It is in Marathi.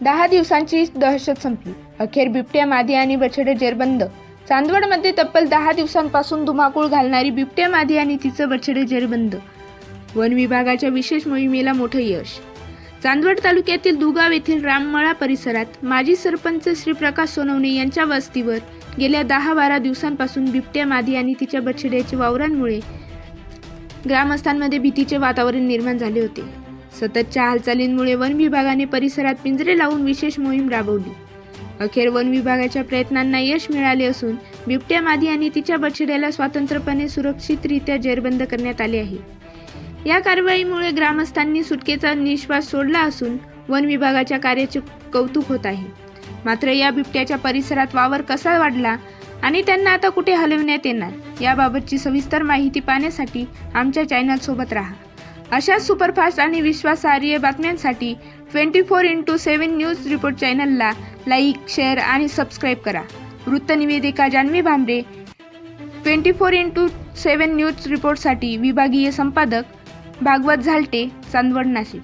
दहा दिवसांची दहशत संपली. अखेर बिबट्या मादी आणि बछडे जेरबंद. चांदवडमध्ये तब्बल 10 दिवसांपासून धुमाकूळ घालणारी बिबट्या मादी आणि तिचं बछडे जेरबंद. वन विभागाच्या विशेष मोहिमेला मोठं यश. चांदवड तालुक्यातील दुगाव येथील राममळा परिसरात माजी सरपंच श्री प्रकाश सोनवणे यांच्या वस्तीवर गेल्या 10-12 दिवसांपासून बिबट्या मादी आणि तिच्या बछड्याच्या वावरांमुळे ग्रामस्थांमध्ये भीतीचे वातावरण निर्माण झाले होते. सततच्या हालचालींमुळे वन विभागाने परिसरात पिंजरे लावून विशेष मोहीम राबवली. अखेर वन विभागाच्या प्रयत्नांना यश मिळाले असून बिबट्या मादी आणि तिच्या बछड्याला स्वतंत्रपणे सुरक्षितरित्या जेरबंद करण्यात आले आहे. या कारवाईमुळे ग्रामस्थांनी सुटकेचा निश्वास सोडला असून वन विभागाच्या कार्याचे कौतुक होत आहे. मात्र या बिबट्याच्या परिसरात वावर कसा वाढला आणि त्यांना आता कुठे हलविण्यात येणार याबाबतची सविस्तर माहिती पाहण्यासाठी आमच्या चॅनलसोबत राहा. अशाच सुपरफास्ट आणि विश्वासार्ह बातम्यांसाठी 24x7 न्यूज रिपोर्ट चॅनलला लाईक, शेअर आणि सबस्क्राईब करा. वृत्तनिवेदिका जान्हवी भांबरे, 24x7 न्यूज रिपोर्टसाठी विभागीय संपादक भागवत झालटे, चांदवड, नाशिक.